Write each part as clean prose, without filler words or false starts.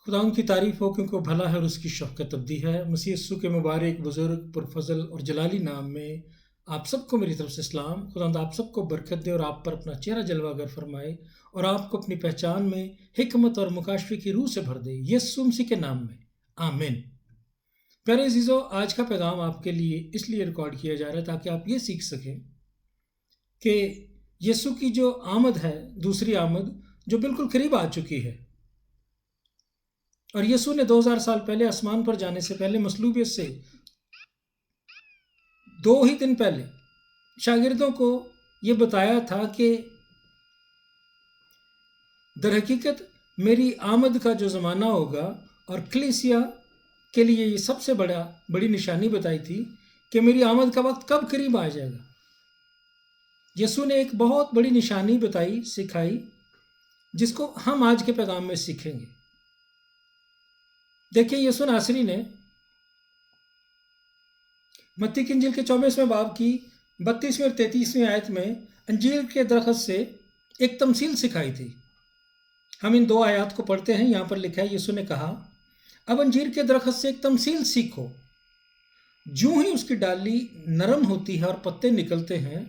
खुदा उनकी तारीफ हो क्योंकि वो भला है और उसकी शफ़क़त अबदी है। मसीह यस्सू के मुबारक बुज़ुर्ग पुरफ़ज़ल और जलाली नाम में आप सबको मेरी तरफ से सलाम। खुदा आप सबको बरकत दे और आप पर अपना चेहरा जलवागर फरमाए और आपको अपनी पहचान में हिकमत और मुकाशफे की रूह से भर दे, यस्सू मसीह के नाम में, आमीन। प्यारे अज़ीज़ों, आज का पैगाम आपके लिए इसलिए रिकॉर्ड किया जा रहा है ताकि आप ये सीख सकें कि यस्सू की जो आमद है, दूसरी आमद जो बिल्कुल करीब आ चुकी है, और यीशु ने 2000 साल पहले आसमान पर जाने से पहले मसलूबियत से 2 ही दिन पहले शागिर्दों को ये बताया था कि दरहकीकत मेरी आमद का जो ज़माना होगा, और कलीसिया के लिए ये सबसे बड़ी निशानी बताई थी कि मेरी आमद का वक्त कब करीब आ जाएगा। यीशु ने एक बहुत बड़ी निशानी बताई, सिखाई, जिसको हम आज के पैगाम में सीखेंगे। देखिए, यीशु नासरी ने मत्ती की इंजील के 24वें बाब की 32वीं और 33वीं आयत में अंजीर के दरख्त से एक तमसील सिखाई थी। हम इन 2 आयत को पढ़ते हैं। यहाँ पर लिखा है, यीशु ने कहा, अब अंजीर के दरख्त से एक तमसील सीखो। जूं ही उसकी डाली नरम होती है और पत्ते निकलते हैं,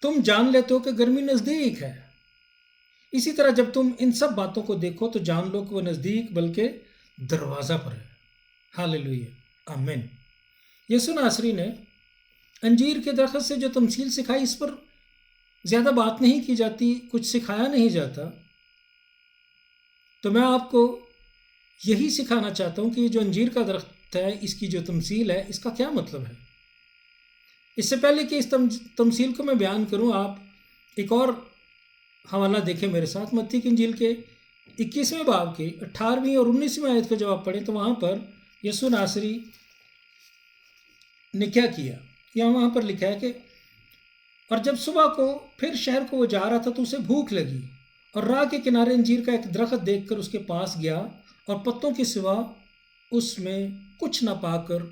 तुम जान लेते हो कि गर्मी नज़दीक है। इसी तरह जब तुम इन सब बातों को देखो तो जान लो कि वो नज़दीक बल्कि दरवाज़ा पर है। हालेलुया, आमीन। यीशु नासरी ने अंजीर के दरख्त से जो तमसील सिखाई, इस पर ज़्यादा बात नहीं की जाती, कुछ सिखाया नहीं जाता। तो मैं आपको यही सिखाना चाहता हूँ कि ये जो अंजीर का दरख्त है, इसकी जो तमसील है, इसका क्या मतलब है। इससे पहले कि इस तमसील को मैं बयान करूँ, आप एक और हवाला देखें मेरे साथ। मत्ती की इंजील के 21वें बाब की 18वीं और 19वीं आयत को जब आप पढ़ें तो वहाँ पर यीशु नासरी ने क्या किया, या वहाँ पर लिखा है कि और जब सुबह को फिर शहर को वो जा रहा था तो उसे भूख लगी, और राह के किनारे अंजीर का एक दरख्त देखकर उसके पास गया, और पत्तों के सिवा उसमें कुछ न पाकर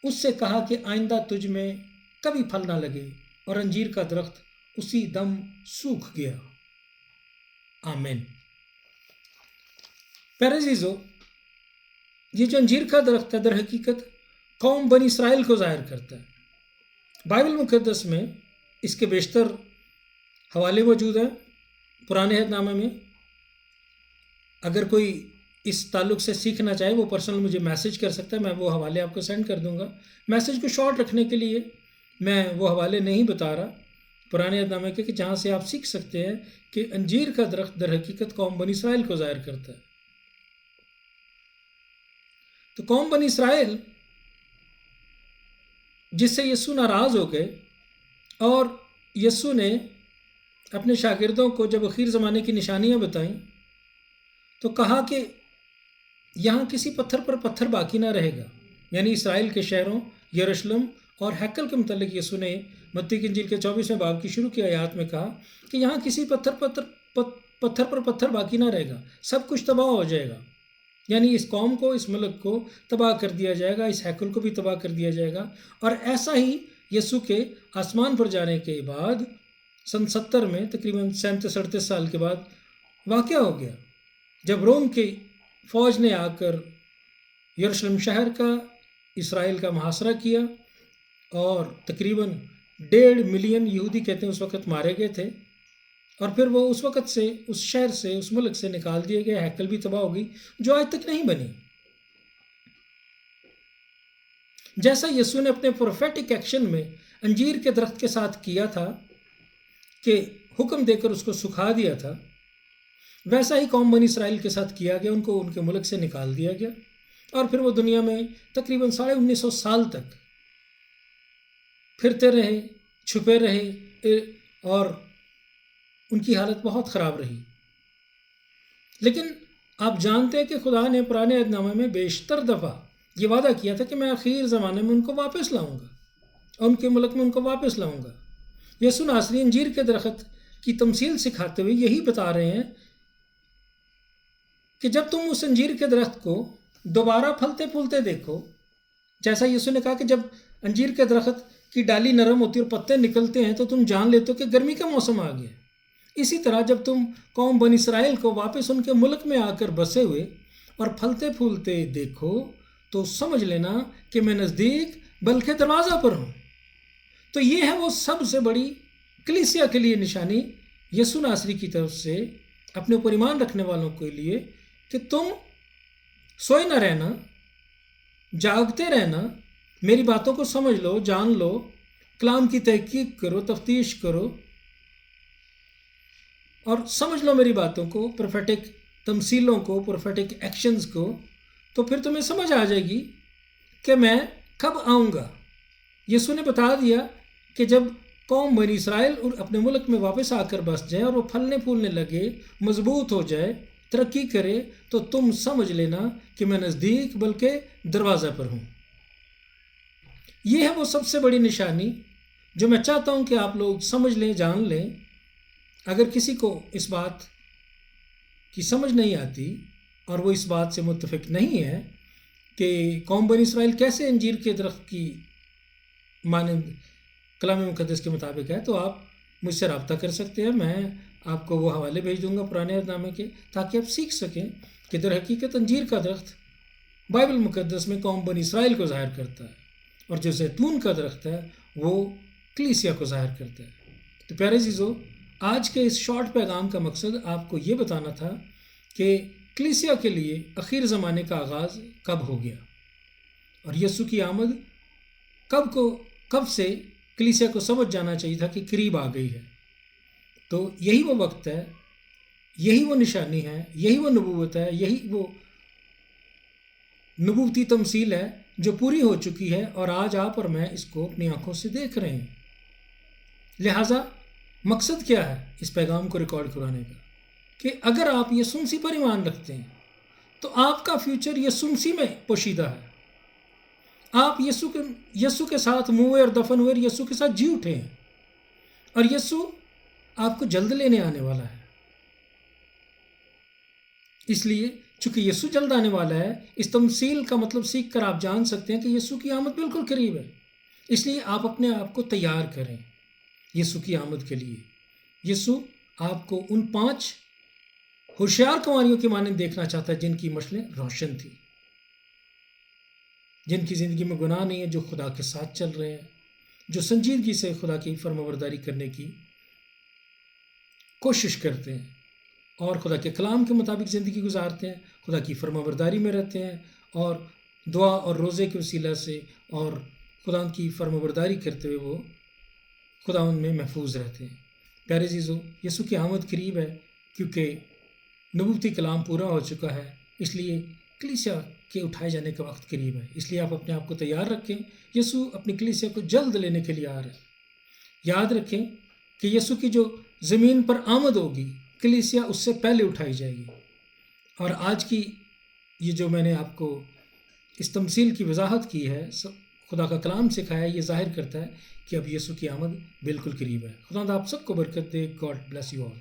उससे कहा कि आइंदा तुझ में कभी फल ना लगे, और अंजीर का दरख्त उसी दम सूख गया। आमीन। प्यारे अज़ीज़ों, ये जो अंजीर का दरख्त है, दर हकीकत कौम बनी इसराइल को ज़ाहिर करता है। बाइबल मुक़द्दस में इसके बेशतर हवाले मौजूद हैं पुराने अहदनामे में। अगर कोई इस ताल्लुक़ से सीखना चाहे वो पर्सनल मुझे मैसेज कर सकता है, मैं वो हवाले आपको सेंड कर दूंगा। मैसेज को शॉर्ट रखने के लिए मैं वो हवाले नहीं बता रहा पुराने अहदनामे के, कि जहाँ से आप सीख सकते हैं कि अंजीर का दरख्त दर हकीकत कौम बनी इसराइल को ज़ाहिर करता है। तो कौम बनी इसराइल जिससे यीशु नाराज़ हो गए, और यीशु ने अपने शागिर्दों को जब आखिर ज़माने की निशानियां बताईं तो कहा कि यहाँ किसी पत्थर पर पत्थर बाकी ना रहेगा। यानी इसराइल के शहरों यरूशलेम और हैकल के मुतल्लिक़ यीशु ने मत्ती की इंजील के 24वें बाब की शुरू की आयत में कहा कि यहाँ किसी पत्थर पर पत्थर बाकी ना रहेगा, सब कुछ तबाह हो जाएगा। यानी इस कौम को, इस मुल्क को तबाह कर दिया जाएगा, इस हैकल को भी तबाह कर दिया जाएगा। और ऐसा ही यीशु के आसमान पर जाने के बाद सन 70 में, तकरीबन 37-38 साल के बाद वाक़या हो गया, जब रोम की फ़ौज ने आकर यरूशलेम शहर का, इसराइल का मुहासरा किया, और तकरीबन 1.5 मिलियन यहूदी कहते हैं उस वक़्त मारे गए थे। और फिर वो उस वक़्त से, उस शहर से, उस मुल्क से निकाल दिए गए। हैकल भी तबाह हो गई, जो आज तक नहीं बनी। जैसा यीशु ने अपने प्रोफेटिक एक्शन में अंजीर के दरख्त के साथ किया था कि हुक्म देकर उसको सुखा दिया था, वैसा ही कौम बनी इसराइल के साथ किया गया। उनको उनके मुल्क से निकाल दिया गया, और फिर वो दुनिया में तकरीबन 1950 साल तक फिरते रहे, छुपे रहे, और उनकी हालत बहुत ख़राब रही। लेकिन आप जानते हैं कि खुदा ने पुराने अहदनामे में बेशतर दफ़ा ये वादा किया था कि मैं आखिर ज़माने में उनको वापस लाऊंगा, और उनके मुल्क में उनको वापस लाऊंगा। यीशु नासरी अंजीर के दरख्त की तमसील सिखाते हुए यही बता रहे हैं कि जब तुम उस अंजीर के दरख्त को दोबारा फलते फूलते देखो, जैसा यीशु ने कहा कि जब अंजीर के दरख्त की डाली नरम होती है और पत्ते निकलते हैं तो तुम जान लेते हो कि गर्मी का मौसम आ गया। इसी तरह जब तुम कौम बनी इसराइल को वापस उनके मुल्क में आकर बसे हुए اور پھلتے پھولتے دیکھو تو سمجھ لینا کہ میں نزدیک بلکہ دروازہ پر ہوں۔ تو یہ ہے وہ سب سے بڑی کلیسیا کے لیے نشانی یسوع ناصری کی طرف سے اپنے اوپر ایمان رکھنے والوں کے لیے، کہ تم سوئے نہ رہنا، جاگتے رہنا، میری باتوں کو سمجھ لو، جان لو، کلام کی تحقیق کرو، تفتیش کرو اور سمجھ لو میری باتوں کو، پروفیٹک تمثیلوں کو، پروفیٹک ایکشنز کو، تو پھر تمہیں سمجھ آ جائے گی کہ میں کب آؤں گا۔ یسوع نے بتا دیا کہ جب قوم بنی اسرائیل اپنے ملک میں واپس آ کر بس جائے اور وہ پھلنے پھولنے لگے، مضبوط ہو جائے، ترقی کرے، تو تم سمجھ لینا کہ میں نزدیک بلکہ دروازہ پر ہوں۔ یہ ہے وہ سب سے بڑی نشانی جو میں چاہتا ہوں کہ آپ لوگ سمجھ لیں، جان لیں۔ اگر کسی کو اس بات کی سمجھ نہیں آتی اور وہ اس بات سے متفق نہیں ہے کہ قوم بنی اسرائیل کیسے انجیر کے درخت کی مانند کلام مقدس کے مطابق ہے، تو آپ مجھ سے رابطہ کر سکتے ہیں۔ میں آپ کو وہ حوالے بھیج دوں گا پرانے عہد نامے کے، تاکہ آپ سیکھ سکیں کہ در حقیقت انجیر کا درخت بائبل مقدس میں قوم بنی اسرائیل کو ظاہر کرتا ہے، اور جو زیتون کا درخت ہے وہ کلیسیا کو ظاہر کرتا ہے۔ تو پیارے عزیزو، آج کے اس شارٹ پیغام کا مقصد آپ کو یہ بتانا تھا کہ کلیسیا کے لیے اخیر زمانے کا آغاز کب ہو گیا، اور یسوع کی آمد کب سے کلیسیا کو سمجھ جانا چاہیے تھا کہ قریب آ گئی ہے۔ تو یہی وہ وقت ہے، یہی وہ نشانی ہے، یہی وہ نبوت ہے، یہی وہ نبوتی تمثیل ہے جو پوری ہو چکی ہے، اور آج آپ اور میں اس کو اپنی آنکھوں سے دیکھ رہے ہیں۔ لہٰذا مقصد کیا ہے اس پیغام کو ریکارڈ کروانے کا؟ کہ اگر آپ یسوع مسیح پر ایمان رکھتے ہیں تو آپ کا فیوچر یسوع مسیح میں پوشیدہ ہے۔ آپ یسوع کے ساتھ موئے اور دفن ہوئے، یسوع کے ساتھ جی اٹھے ہیں، اور یسوع آپ کو جلد لینے آنے والا ہے۔ اس لیے چونکہ یسوع جلد آنے والا ہے، اس تمثیل کا مطلب سیکھ کر آپ جان سکتے ہیں کہ یسوع کی آمد بالکل قریب ہے۔ اس لیے آپ اپنے آپ کو تیار کریں یسوع کی آمد کے لیے۔ یسوع آپ کو ان 5 ہوشیار کنواریوں کی مانند دیکھنا چاہتا ہے جن کی مشلیں روشن تھی، جن کی زندگی میں گناہ نہیں ہے، جو خدا کے ساتھ چل رہے ہیں، جو سنجیدگی سے خدا کی فرمانبرداری کرنے کی کوشش کرتے ہیں اور خدا کے کلام کے مطابق زندگی گزارتے ہیں، خدا کی فرمانبرداری میں رہتے ہیں، اور دعا اور روزے کے وسیلہ سے اور خدا کی فرمانبرداری کرتے ہوئے وہ خدا ان میں محفوظ رہتے ہیں۔ پیارے عزیزو، یسوع کی آمد قریب ہے، کیونکہ نبوتی کلام پورا ہو چکا ہے، اس لیے کلیسیا کے اٹھائے جانے کا وقت قریب ہے۔ اس لیے آپ اپنے آپ کو تیار رکھیں، یسوع اپنی کلیسیا کو جلد لینے کے لیے آ رہے ہیں۔ یاد رکھیں کہ یسوع کی جو زمین پر آمد ہوگی، کلیسیا اس سے پہلے اٹھائی جائے گی۔ اور آج کی یہ جو میں نے آپ کو اس تمثیل کی وضاحت کی ہے، خدا کا کلام سکھایا، یہ ظاہر کرتا ہے کہ اب یسوع کی آمد بالکل قریب ہے۔ خدا آپ سب کو برکت دے۔ God bless you all.